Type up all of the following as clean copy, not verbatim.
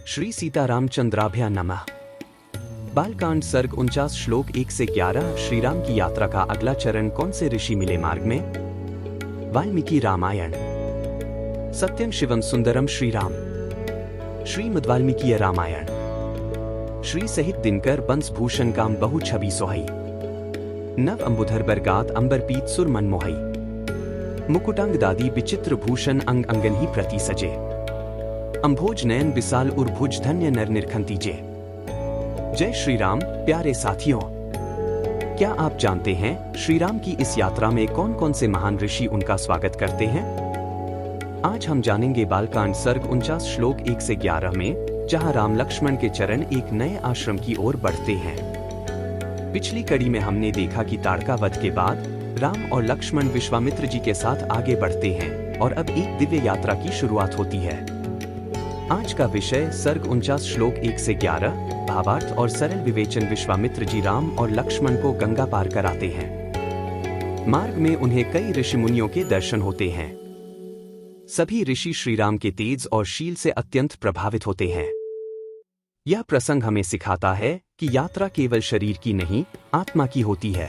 श्री सीतारामचंद्राभ्या नमः। बालकांड सर्ग 49 श्लोक 1 से 11। श्री राम की यात्रा का अगला चरण कौन से ऋषि मिले मार्ग में? वाल्मीकि रामायण। सत्यम शिवम सुंदरम श्री राम। श्रीमद्वाल्मीकीय रामायण। श्री सहित दिनकर बंस भूषण काम बहु छवि सोहई। नव अंबुधर बरगात अंबर पीत सुर मन मोहई। मुकुटांग दादी विचित्र भूषण अंग अंगन ही प्रति सजे। अंभोज नयन विशाल उर्भुज धन्य नर निरखंतीजे। जय श्री राम। प्यारे साथियों, क्या आप जानते हैं श्री राम की इस यात्रा में कौन कौन से महान ऋषि उनका स्वागत करते हैं? आज हम जानेंगे बालकांड सर्ग 49 श्लोक 1 से 11 में, जहां राम लक्ष्मण के चरण एक नए आश्रम की ओर बढ़ते हैं। पिछली कड़ी में हमने देखा कि ताड़का वध के बाद राम और लक्ष्मण विश्वामित्र जी के साथ आगे बढ़ते हैं और अब एक दिव्य यात्रा की शुरुआत होती है। आज का विषय सर्ग 49 श्लोक 1 से 11। भावार्थ और सरल विवेचन। विश्वामित्र जी राम और लक्ष्मण को गंगा पार कराते हैं। मार्ग में उन्हें कई ऋषि मुनियों के दर्शन होते हैं। सभी ऋषि श्री राम के तेज और शील से अत्यंत प्रभावित होते हैं। यह प्रसंग हमें सिखाता है कि यात्रा केवल शरीर की नहीं, आत्मा की होती है।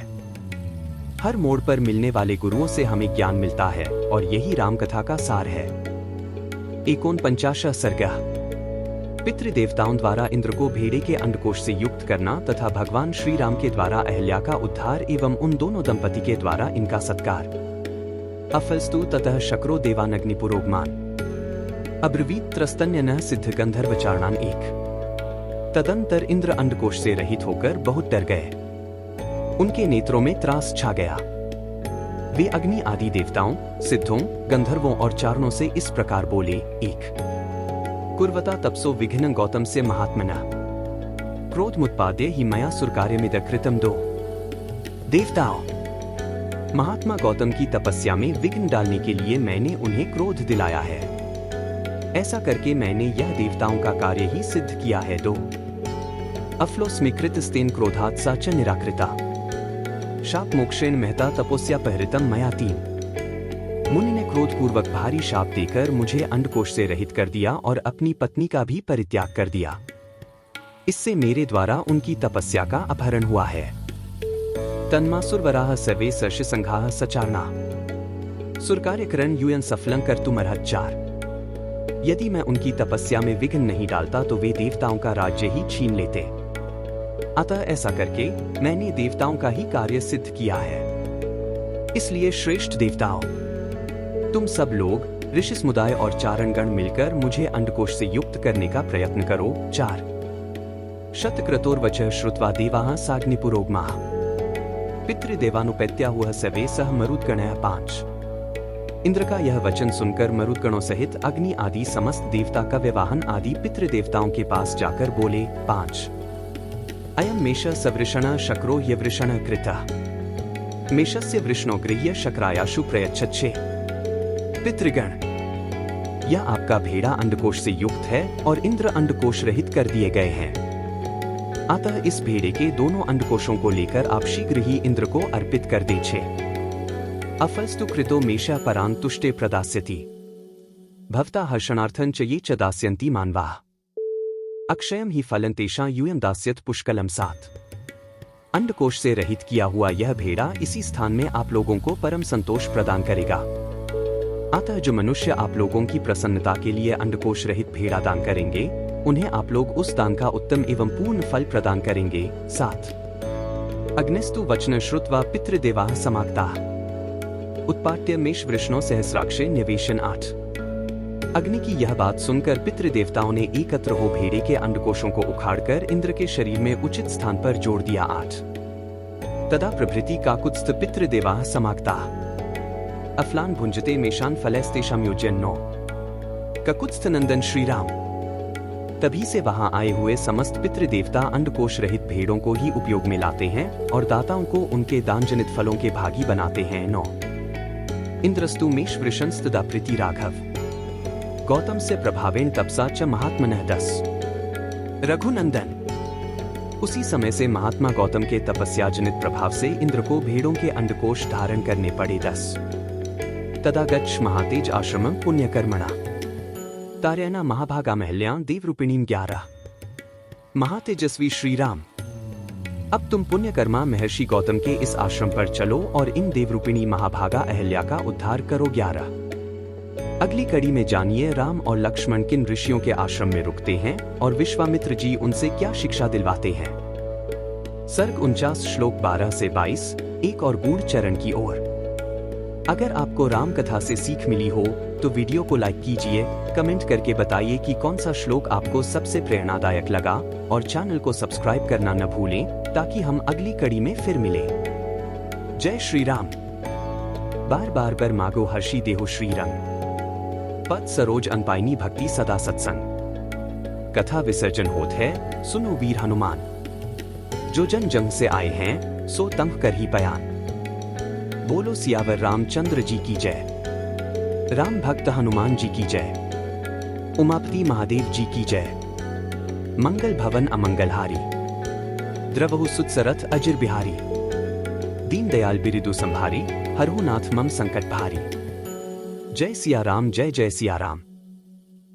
हर मोड़ पर मिलने वाले गुरुओं से हमें ज्ञान मिलता है और यही रामकथा का सार है। 49 सर्ग। पितृदेवताओं द्वारा इंद्र को भेड़े के अंडकोश से युक्त करना तथा भगवान श्री राम के द्वारा अहल्या का उद्धार एवं उन दोनों दंपति के द्वारा इनका सत्कार। अफलस्तु ततः शक्रो देवानग्नि पुरोगमान। अब्रवीत त्रस्तन्यनः सिद्ध गंधर्व चारणान एक। तदंतर इंद्र अंडकोश से रहित होकर बहुत डर गए। उनके नेत्रों में त्रास छा गया। वे अग्नि आदि देवताओं, सिद्धों, गंधर्वों और चारणों से इस प्रकार बोले। 1 कुर्वता तपसो विघ्नं गौतम से महात्मनः। क्रोधमुत्पाद्य हि मया सुरकार्यमिदं कृतं। 2 देवताओं, महात्मा गौतम की तपस्या में विघ्न डालने के लिए मैंने उन्हें क्रोध दिलाया है। ऐसा करके मैंने यह देवताओं का कार्य ही सिद्ध किया है। 2 अफ्लोस्मिकृतस्तेन क्रोधात् सा च निराकृता। शाप मोक्षेण महता तपोस्या पहरितम मया। 3 मुनि ने क्रोधपूर्वक भारी शाप देकर मुझे अंडकोश से रहित कर दिया और अपनी पत्नी का भी परित्याग कर दिया। इससे मेरे द्वारा उनकी तपस्या का अपहरण हुआ है। तन्मासुरवराः सर्वे सर्षसंघाः सचारणा। सुरकार्यकरण यूयं सफलं कर्तुमर्हत्। 4 यदि मैं उनकी तपस्या में विघ्न नहीं डालता तो वे देवताओं का राज्य ही छीन लेते। अतः ऐसा करके मैंने देवताओं का ही कार्य सिद्ध किया है। इसलिए श्रेष्ठ देवताओं, तुम सब लोग, ऋषि समुदाय और चारणगण मिलकर मुझे अंडकोश से युक्त करने का प्रयत्न करो। 4 शतक्रतोर्वचः श्रुत्वा देवाः साग्निपुरोगमाः। पितृदेवानुपैत्याहुः सर्वे सह मरुद्गणः। 5 इंद्र का यह वचन सुनकर मरुद्गणों सहित अग्नि आदि समस्त देवता कव्यवाहन आदि पितृदेवताओं के पास जाकर बोले। 5 अयं मेष सवृषण शक्रो ह्यवृषण कृतः। मेषस्य वृषणो गृह्य शक्रायाशु प्रयच्छच्छे। पितृगण, यह आपका भेड़ा अंडकोश से युक्त है और इंद्र अंडकोश रहित कर दिए गए हैं। अतः इस भेड़े के दोनों अंडकोशों को लेकर आप शीघ्र ही इंद्र को अर्पित कर दीजिए। अफलस्तु कृतो मेषः परान् तुष्टे प्रदास्यति। भवता हर्षणार्थं च ये च दास्यन्ति मानवाः। अक्षयम ही फलं तेषां यूयं दास्यत पुष्कलम। 7 अंडकोश से रहित किया हुआ यह भेड़ा इसी स्थान में आप लोगों को परम संतोष प्रदान करेगा। अतः जो मनुष्य आप लोगों की प्रसन्नता के लिए अंडकोश रहित भेड़ा दान करेंगे, उन्हें आप लोग उस दान का उत्तम एवं पूर्ण फल प्रदान करेंगे। 7 अग्निस्तु वचनं श्रुत्वा पितृदेवाः समागताः। उत्पाट्य मेष वृषणो सहस्राक्षे न्यवेशन। 8 अग्नि की यह बात सुनकर पितृदेवताओं ने एकत्र हो भेड़े के अंडकोशों को उखाड़कर इंद्र के शरीर में उचित स्थान पर जोड़ दिया। 8 तदा प्रभृति काकुत्स्थ पितृदेवाः समागताः। अफलान भुंजते मेषान फलैस्तेषां योजयन्। 9 ककुत्स्थ नंदन श्री राम। तभी से वहां आए हुए समस्त पितृदेवता अंडकोश रहित भेड़ों को ही उपयोग में लाते हैं और दाताओं को उनके दानजनित फलों के भागी बनाते हैं। 9 इंद्रस्तु मेष वृषंस्तदा प्रीति राघव। गौतम से प्रभावेण तपसा च महात्मनः। 10 रघुनंदन। उसी समय से महात्मा गौतम के तपस्या जनित प्रभाव से इंद्र को भेड़ों के अंडकोश धारण करने पड़े। 10 तदा गच्छ महातेज आश्रमं पुण्यकर्मणा। तार्याना महाभागा महल्यां देवरूपिणीं 11। महातेजस्वी श्री राम। अब तुम पुण्यकर्मा महर्षि गौतम के इस आश्रम पर चलो और इन देवरूपिणी महाभागा अहल्या का उद्धार करो। 11। अगली कड़ी में जानिए राम और लक्ष्मण किन ऋषियों के आश्रम में रुकते हैं और विश्वामित्र जी उनसे क्या शिक्षा दिलवाते हैं। सर्ग 49 श्लोक 12 से 22। एक और गूढ़ चरण की ओर। अगर आपको राम कथा से सीख मिली हो तो वीडियो को लाइक कीजिए, कमेंट करके बताइए कि कौन सा श्लोक आपको सबसे प्रेरणादायक लगा और चैनल को सब्सक्राइब करना न भूलें ताकि हम अगली कड़ी में फिर मिलें। जय श्री राम। बार बार बर मागो हर्षी देहो श्री रंग। पद सरोज अनपाइनी भक्ति सदा सत्संग। कथा विसर्जन होत है सुनो वीर हनुमान। जो जन जंग से आए हैं सो तंग कर ही बयान। बोलो सियावर रामचंद्र जी की जय। राम भक्त हनुमान जी की जय। उमापति महादेव जी की जय। मंगल भवन अमंगलहारी। द्रवहु सुतसरथ अजिर बिहारी। दीन दयाल बिरिदु संभारी। हरहु नाथ मम संकट भारी। जय सिया राम, जय जय सिया राम।